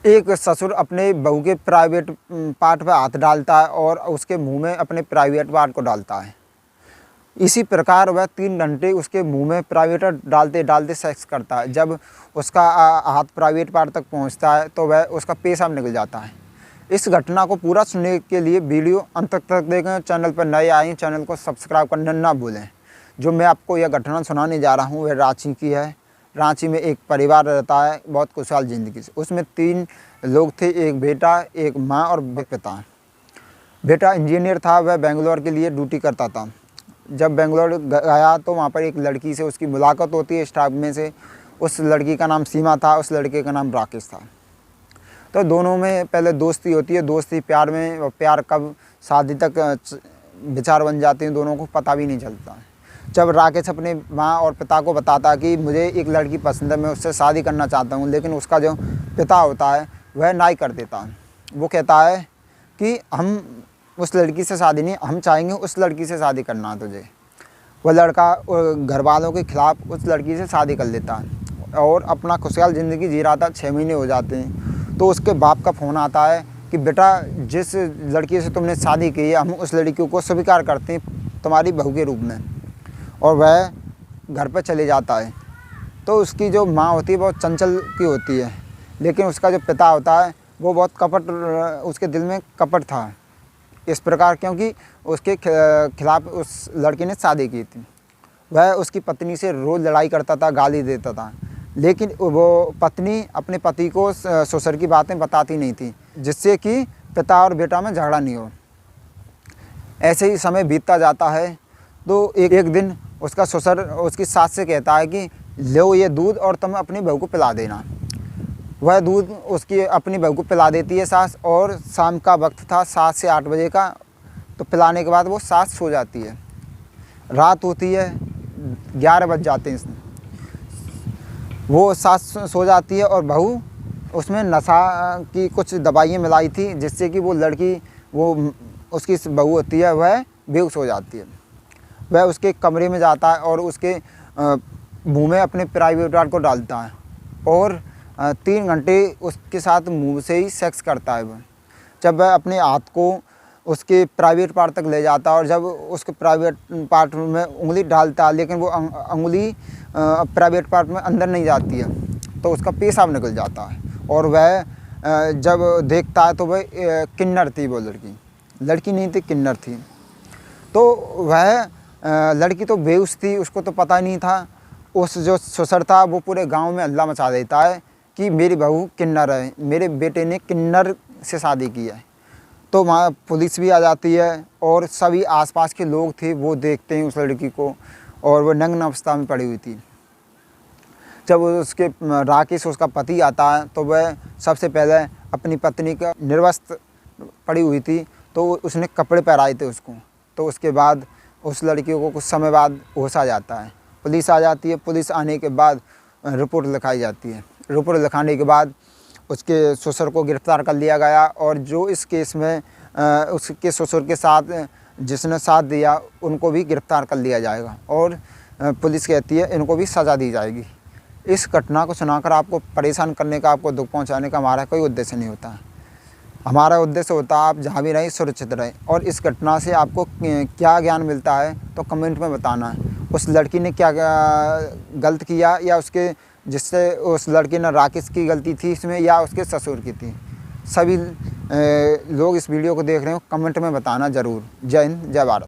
एक ससुर अपने बहू के प्राइवेट पार्ट पर हाथ डालता है और उसके मुंह में अपने प्राइवेट पार्ट को डालता है। इसी प्रकार वह 3 घंटे उसके मुंह में प्राइवेट डालते डालते सेक्स करता है। जब उसका हाथ प्राइवेट पार्ट तक पहुंचता है तो वह उसका पेशाब निकल जाता है। इस घटना को पूरा सुनने के लिए वीडियो अंत तक देखें। चैनल पर नए आए चैनल को सब्सक्राइब करना ना भूलें। जो मैं आपको यह घटना सुनाने जा रहा हूँ वह रांची की है। रांची में एक परिवार रहता है बहुत खुशहाल ज़िंदगी से। उसमें 3 लोग थे, एक बेटा, एक माँ और पिता। बेटा इंजीनियर था, वह बेंगलोर के लिए ड्यूटी करता था। जब बेंगलोर गया तो वहाँ पर एक लड़की से उसकी मुलाकात होती है स्टाफ में से। उस लड़की का नाम सीमा था, उस लड़के का नाम राकेश था। तो दोनों में पहले दोस्ती होती है, दोस्ती प्यार में, और प्यार कब शादी तक विचार बन जाते हैं दोनों को पता भी नहीं चलता। जब राकेश अपने माँ और पिता को बताता कि मुझे एक लड़की पसंद है, मैं उससे शादी करना चाहता हूँ, लेकिन उसका जो पिता होता है वह नाई कर देता है। वो कहता है कि हम उस लड़की से शादी नहीं, हम चाहेंगे उस लड़की से शादी करना तुझे। वह लड़का घर वालों के खिलाफ उस लड़की से शादी कर लेता है और अपना खुशहाल ज़िंदगी जी रहा था। 6 महीने हो जाते हैं तो उसके बाप का फ़ोन आता है कि बेटा, जिस लड़की से तुमने शादी की है हम उस लड़की को स्वीकार करते हैं तुम्हारी बहू के रूप में। और वह घर पर चले जाता है। तो उसकी जो माँ होती है बहुत चंचल की होती है, लेकिन उसका जो पिता होता है वो बहुत कपट, उसके दिल में कपट था इस प्रकार, क्योंकि उसके खिलाफ उस लड़की ने शादी की थी। वह उसकी पत्नी से रोज़ लड़ाई करता था, गाली देता था, लेकिन वो पत्नी अपने पति को ससुर की बातें बताती नहीं थी, जिससे कि पिता और बेटा में झगड़ा नहीं हो। ऐसे ही समय बीतता जाता है तो एक दिन उसका ससुर उसकी सास से कहता है कि लो ये दूध और तुम अपनी बहू को पिला देना। वह दूध उसकी अपनी बहू को पिला देती है सास, और शाम का वक्त था 7 से 8 बजे का। तो पिलाने के बाद वो सास सो जाती है। रात होती है, 11 बज जाते हैं। वो सास सो जाती है और बहू उसमें नशा की कुछ दवाइयाँ मिलाई थी, जिससे कि वो लड़की, वो उसकी बहू होती है, वह बेहोश हो जाती है। वह उसके कमरे में जाता है और उसके मुंह में अपने प्राइवेट पार्ट को डालता है और 3 घंटे उसके साथ मुंह से ही सेक्स करता है। वह जब वह अपने हाथ को उसके प्राइवेट पार्ट तक ले जाता है और जब उसके प्राइवेट पार्ट में उंगली डालता है, लेकिन वो उंगली प्राइवेट पार्ट में अंदर नहीं जाती है, तो उसका पेशाब निकल जाता है। और वह जब देखता है तो वह किन्नर थी, वो लड़की नहीं थी, किन्नर थी। तो वह लड़की तो बेहोश थी, उसको तो पता ही नहीं था। उस जो ससुर था वो पूरे गांव में हल्ला मचा देता है कि मेरी बहू किन्नर है, मेरे बेटे ने किन्नर से शादी की है। तो वहाँ पुलिस भी आ जाती है और सभी आसपास के लोग थे वो देखते हैं उस लड़की को, और वो नग्न अवस्था में पड़ी हुई थी। जब उसके राकेश उसका पति आता है तो वह सबसे पहले अपनी पत्नी का निर्वस्त्र पड़ी हुई थी तो उसने कपड़े पहनाए थे उसको। तो उसके बाद उस लड़की को कुछ समय बाद होश आ जाता है। पुलिस आ जाती है। पुलिस आने के बाद रिपोर्ट लिखाई जाती है। रिपोर्ट लिखाने के बाद उसके ससुर को गिरफ्तार कर लिया गया, और जो इस केस में उसके ससुर के साथ जिसने साथ दिया उनको भी गिरफ्तार कर लिया जाएगा, और पुलिस कहती है इनको भी सज़ा दी जाएगी। इस घटना को सुनाकर आपको परेशान करने का, आपको दुख पहुंचाने का हमारा कोई उद्देश्य नहीं होता। हमारा उद्देश्य होता है आप जहाँ भी रहें सुरक्षित रहें। और इस घटना से आपको क्या ज्ञान मिलता है तो कमेंट में बताना है। उस लड़की ने क्या गलत किया, या उसके जिससे उस लड़की ने राकेश की गलती थी इसमें, या उसके ससुर की थी। सभी लोग इस वीडियो को देख रहे हो, कमेंट में बताना ज़रूर। जय हिंद, जय भारत।